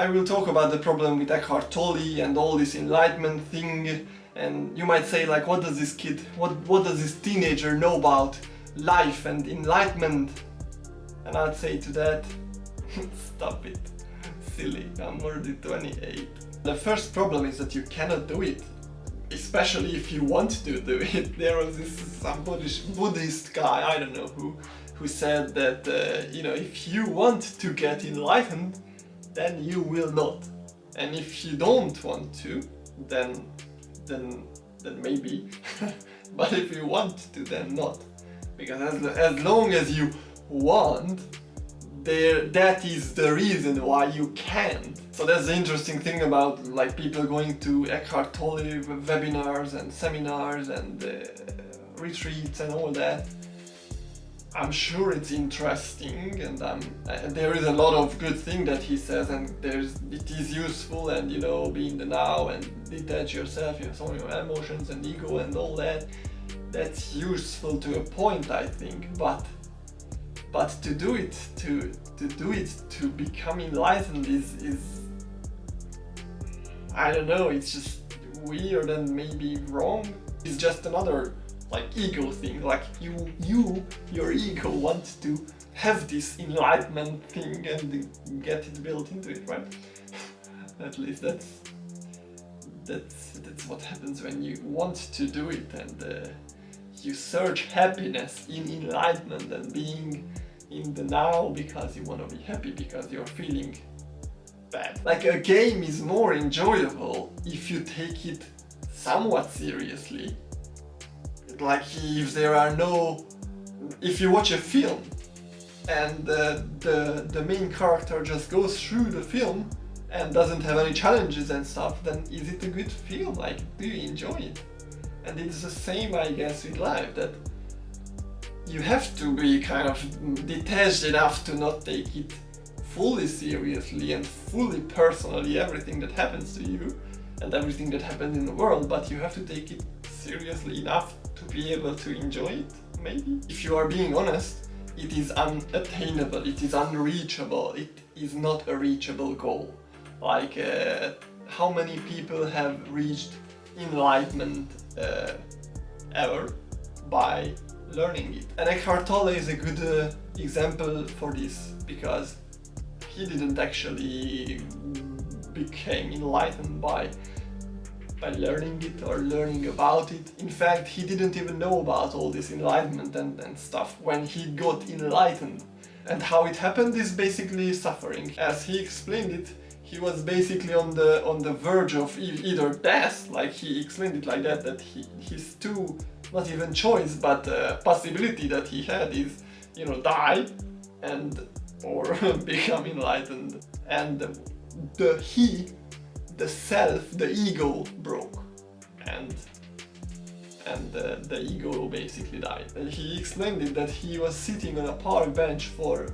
I will talk about the problem with Eckhart Tolle and all this enlightenment thing, and you might say like, what does this kid, what does this teenager know about life and enlightenment? And I'd say to that, stop it, silly, I'm already 28. The first problem is that you cannot do it, especially if you want to do it. There was some Buddhist guy, I don't know who said that, if you want to get enlightened, then you will not. And if you don't want to, then maybe. But if you want to, then not. Because as long as you want, that is the reason why you can't. So that's the interesting thing about like people going to Eckhart Tolle webinars and seminars and retreats and all that. I'm sure it's interesting, and there is a lot of good thing that he says, and it is useful, and be in the now and detach yourself, some of your emotions and ego and all that. That's useful to a point, I think, but to do it to become enlightened is I don't know, it's just weird and maybe wrong. It's just another like ego thing, like your ego wants to have this enlightenment thing and get it built into it, right? At least that's what happens when you want to do it, and you search happiness in enlightenment and being in the now because you want to be happy, because you're feeling bad. Like a game is more enjoyable if you take it somewhat seriously. Like if you watch a film and the main character just goes through the film and doesn't have any challenges and stuff, then is it a good film? Like, do you enjoy it? And it's the same, I guess, with life, that you have to be kind of detached enough to not take it fully seriously and fully personally, everything that happens to you and everything that happens in the world, but you have to take it seriously enough to be able to enjoy it, maybe. If you are being honest, it is unattainable, it is unreachable, it is not a reachable goal. Like, how many people have reached enlightenment ever by learning it? And Eckhart Tolle is a good example for this, because he didn't actually become enlightened by learning it or learning about it. In fact, he didn't even know about all this enlightenment and stuff when he got enlightened. And how it happened is basically suffering. As he explained it, he was basically on the verge of either death, like he explained it like that his two, not even choice, but possibility that he had is, die or become enlightened. And the self, the ego broke, and the ego basically died. And he explained it that he was sitting on a park bench for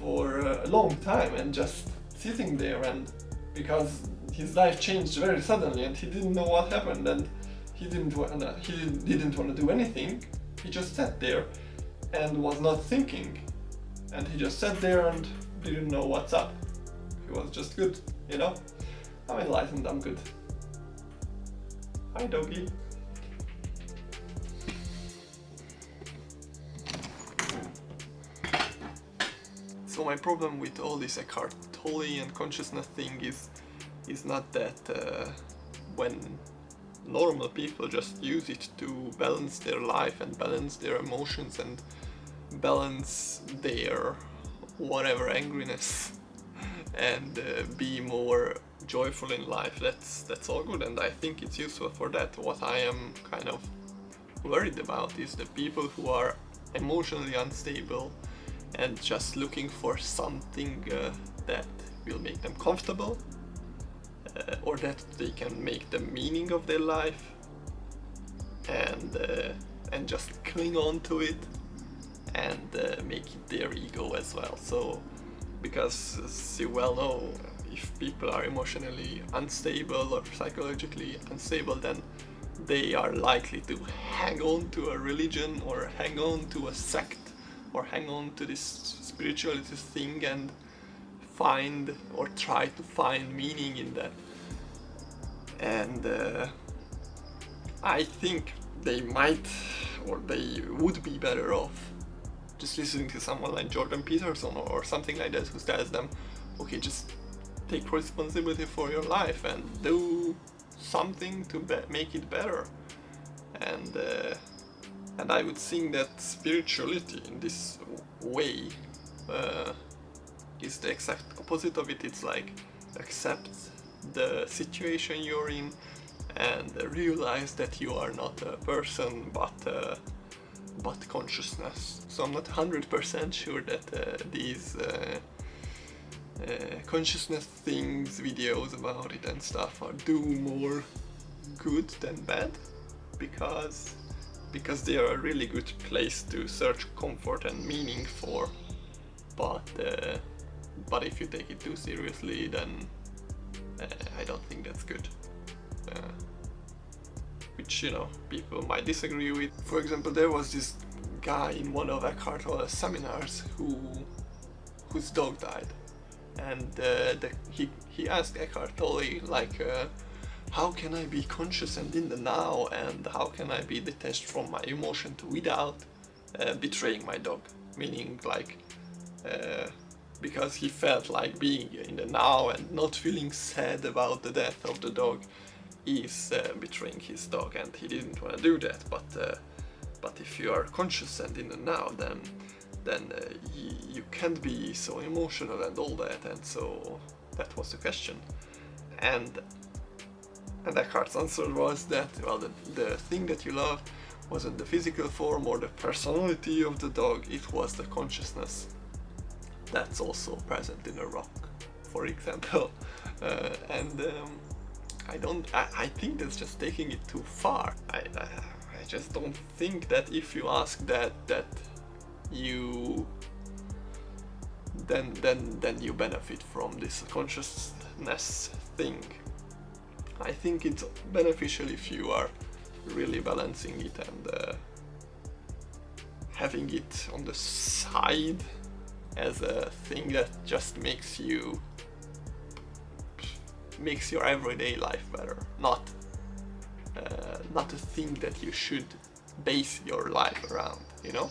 a long time and just sitting there, and because his life changed very suddenly and he didn't know what happened, and he didn't want to do anything. He just sat there and was not thinking, and he just sat there and didn't know what's up. He was just good, I'm enlightened, I'm good. Hi, doggy. So my problem with all this Eckhart Tolle and consciousness thing is not that when normal people just use it to balance their life and balance their emotions and balance their whatever angriness and be more joyful in life, that's all good, and I think it's useful for that. What I am kind of worried about is the people who are emotionally unstable and just looking for something that will make them comfortable, or that they can make the meaning of their life, and just cling on to it and make it their ego as well. So, because as you well know, if people are emotionally unstable or psychologically unstable, then they are likely to hang on to a religion or hang on to a sect or hang on to this spirituality thing and find or try to find meaning in that. And I think they might, or they would be better off just listening to someone like Jordan Peterson or something like that, who tells them, okay, just take responsibility for your life and do something to make it better. And I would think that spirituality in this way is the exact opposite of it. It's like, accept the situation you're in and realize that you are not a person but consciousness. So I'm not 100% sure that these consciousness things, videos about it and stuff do more good than bad, because they are a really good place to search comfort and meaning for, but if you take it too seriously, then I don't think that's good. Which, you know, people might disagree with. For example, there was this guy in one of Eckhart Tolle's seminars whose dog died, and he asked Eckhart Tolle, like, how can I be conscious and in the now, and how can I be detached from my emotions without betraying my dog? Meaning, like, because he felt like being in the now and not feeling sad about the death of the dog is betraying his dog, and he didn't want to do that. But if you are conscious and in the now, then you can't be so emotional and all that. And so that was the question. And Eckhart's answer was that, well, the thing that you loved wasn't the physical form or the personality of the dog, it was the consciousness that's also present in a rock, for example. I think that's just taking it too far. I just don't think that if you ask that you then you benefit from this consciousness thing. I think it's beneficial if you are really balancing it and having it on the side as a thing that just makes your everyday life better, not a thing that you should base your life around, you know?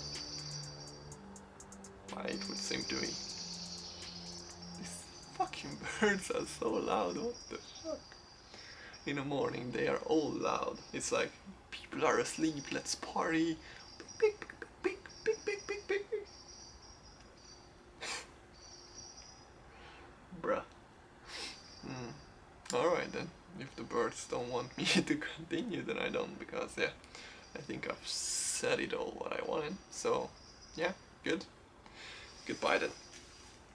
It would seem to me. These fucking birds are so loud, what the fuck? In the morning they are all loud. It's like, people are asleep, let's party. Beep, beep, beep, beep, beep, beep, beep. Bruh. Alright then, if the birds don't want me to continue, then I don't, because yeah, I think I've said it all what I wanted. So yeah, good. Goodbye then.